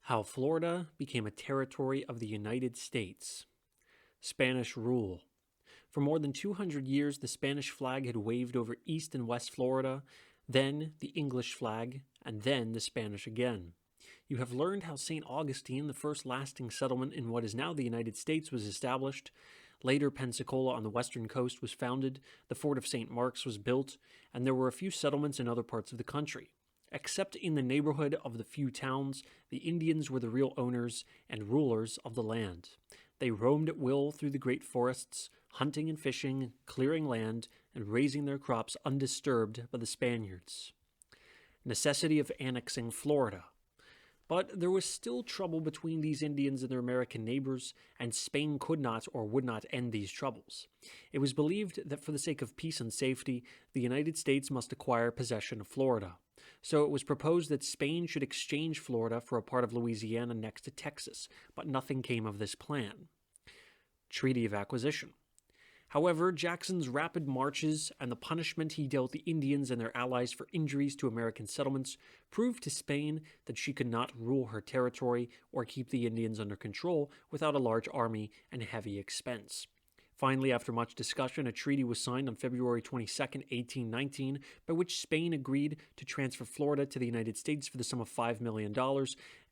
How Florida became a territory of the United States. Spanish rule. For more than 200 years, the Spanish flag had waved over East and West Florida, then the English flag, and then the Spanish again. You have learned how St. Augustine, the first lasting settlement in what is now the United States, was established. Later, Pensacola on the western coast was founded, the fort of St. Mark's was built, and there were a few settlements in other parts of the country. Except in the neighborhood of the few towns, the Indians were the real owners and rulers of the land. They roamed at will through the great forests, hunting and fishing, clearing land, and raising their crops undisturbed by the Spaniards. Necessity of annexing Florida. But there was still trouble between these Indians and their American neighbors, and Spain could not or would not end these troubles. It was believed that for the sake of peace and safety, the United States must acquire possession of Florida. So it was proposed that Spain should exchange Florida for a part of Louisiana next to Texas, but nothing came of this plan. Treaty of Acquisition. However, Jackson's rapid marches and the punishment he dealt the Indians and their allies for injuries to American settlements proved to Spain that she could not rule her territory or keep the Indians under control without a large army and heavy expense. Finally, after much discussion, a treaty was signed on February 22, 1819, by which Spain agreed to transfer Florida to the United States for the sum of $5 million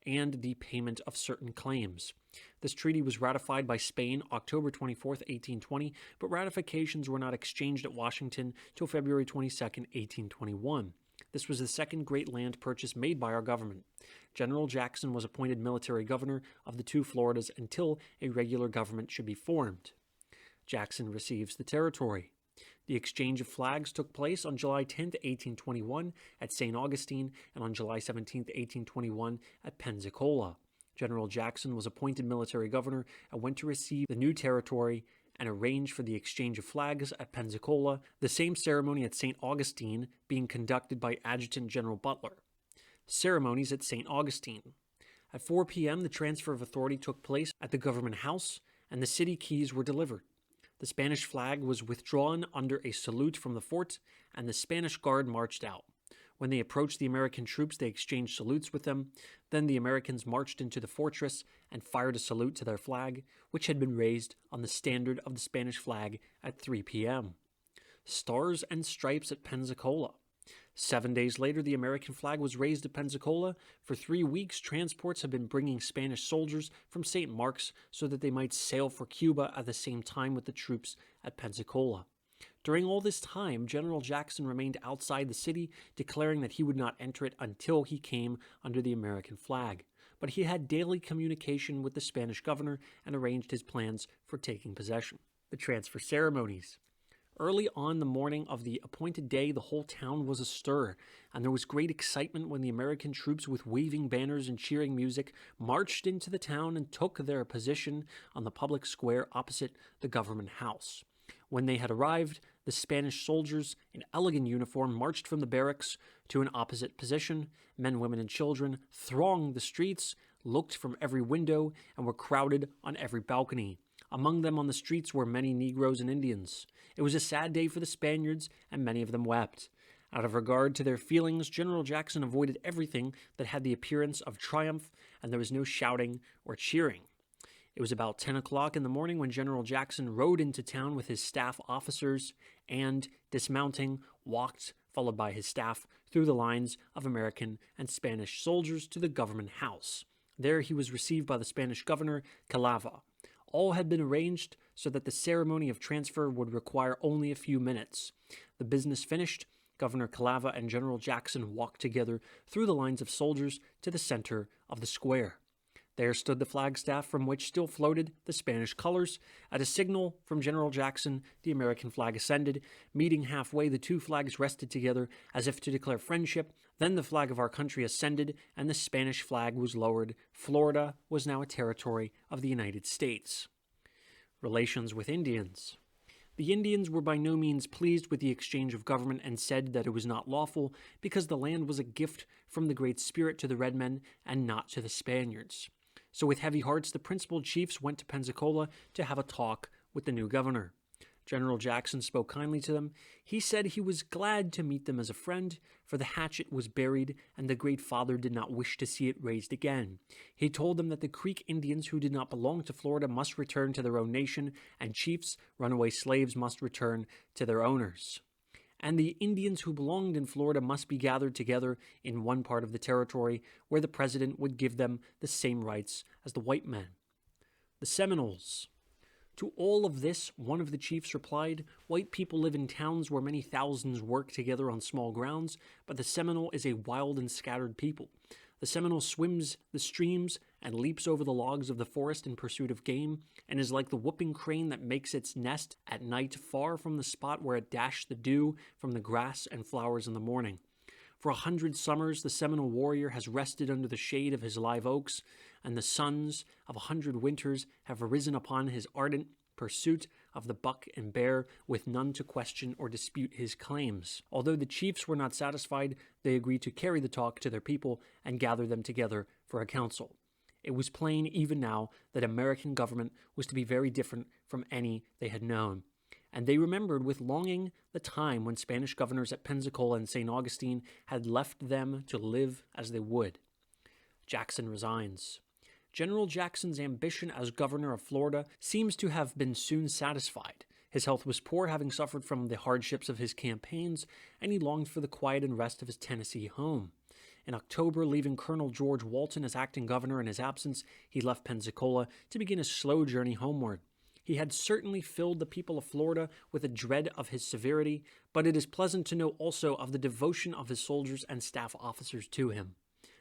and the payment of certain claims. This treaty was ratified by Spain October 24, 1820, but ratifications were not exchanged at Washington till February 22, 1821. This was the second great land purchase made by our government. General Jackson was appointed military governor of the two Floridas until a regular government should be formed. Jackson receives the territory. The exchange of flags took place on July 10, 1821 at St. Augustine and on July 17, 1821 at Pensacola. General Jackson was appointed military governor and went to receive the new territory and arrange for the exchange of flags at Pensacola, the same ceremony at St. Augustine being conducted by Adjutant General Butler. Ceremonies at St. Augustine. At 4 p.m., the transfer of authority took place at the government house, and the city keys were delivered. The Spanish flag was withdrawn under a salute from the fort, and the Spanish guard marched out. When they approached the American troops, they exchanged salutes with them. Then the Americans marched into the fortress and fired a salute to their flag, which had been raised on the standard of the Spanish flag at 3 p.m. Stars and Stripes at Pensacola. 7 days later, the American flag was raised at Pensacola. For 3 weeks, transports had been bringing Spanish soldiers from St. Mark's so that they might sail for Cuba at the same time with the troops at Pensacola. During all this time, General Jackson remained outside the city, declaring that he would not enter it until he came under the American flag. But he had daily communication with the Spanish governor and arranged his plans for taking possession. The transfer ceremonies. Early on the morning of the appointed day, the whole town was astir, and there was great excitement when the American troops, with waving banners and cheering music, marched into the town and took their position on the public square opposite the government house. When they had arrived, the Spanish soldiers in elegant uniform marched from the barracks to an opposite position. Men, women, and children thronged the streets, looked from every window, and were crowded on every balcony. Among them on the streets were many Negroes and Indians. It was a sad day for the Spaniards, and many of them wept. Out of regard to their feelings, General Jackson avoided everything that had the appearance of triumph, and there was no shouting or cheering. It was about 10 o'clock in the morning when General Jackson rode into town with his staff officers and, dismounting, walked, followed by his staff, through the lines of American and Spanish soldiers to the government house. There he was received by the Spanish governor, Calava. All had been arranged so that the ceremony of transfer would require only a few minutes. The business finished, Governor Calava and General Jackson walked together through the lines of soldiers to the center of the square. There stood the flagstaff from which still floated the Spanish colors. At a signal from General Jackson, the American flag ascended. Meeting halfway, the two flags rested together as if to declare friendship. Then the flag of our country ascended, and the Spanish flag was lowered. Florida was now a territory of the United States. Relations with Indians. The Indians were by no means pleased with the exchange of government and said that it was not lawful because the land was a gift from the Great Spirit to the red men and not to the Spaniards. So with heavy hearts, the principal chiefs went to Pensacola to have a talk with the new governor. General Jackson spoke kindly to them. He said he was glad to meet them as a friend, for the hatchet was buried and the Great Father did not wish to see it raised again. He told them that the Creek Indians who did not belong to Florida must return to their own nation, and chiefs, runaway slaves, must return to their owners. And the Indians who belonged in Florida must be gathered together in one part of the territory where the president would give them the same rights as the white men. The Seminoles. To all of this, one of the chiefs replied, "White people live in towns where many thousands work together on small grounds, but the Seminole is a wild and scattered people. The Seminole swims the streams and leaps over the logs of the forest in pursuit of game, and is like the whooping crane that makes its nest at night far from the spot where it dashed the dew from the grass and flowers in the morning. For 100 summers, the Seminole warrior has rested under the shade of his live oaks, and the suns of 100 winters have arisen upon his ardent pursuit of the buck and bear, with none to question or dispute his claims." Although the chiefs were not satisfied, they agreed to carry the talk to their people and gather them together for a council. It was plain even now that American government was to be very different from any they had known, and they remembered with longing the time when Spanish governors at Pensacola and St. Augustine had left them to live as they would. Jackson resigns. General Jackson's ambition as governor of Florida seems to have been soon satisfied. His health was poor, having suffered from the hardships of his campaigns, and he longed for the quiet and rest of his Tennessee home. In October, leaving Colonel George Walton as acting governor in his absence, he left Pensacola to begin a slow journey homeward. He had certainly filled the people of Florida with a dread of his severity, but it is pleasant to know also of the devotion of his soldiers and staff officers to him.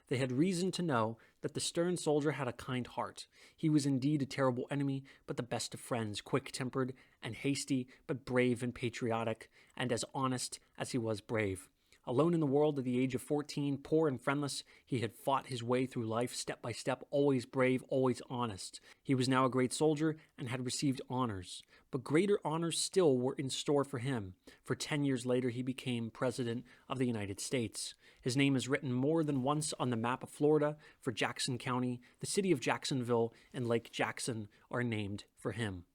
They had reason to know that the stern soldier had a kind heart. He was indeed a terrible enemy, but the best of friends, quick-tempered and hasty, but brave and patriotic, and as honest as he was brave. Alone in the world at the age of 14, poor and friendless, he had fought his way through life step by step, always brave, always honest. He was now a great soldier and had received honors. But greater honors still were in store for him, for 10 years later he became President of the United States. His name is written more than once on the map of Florida, for Jackson County, the city of Jacksonville, and Lake Jackson are named for him.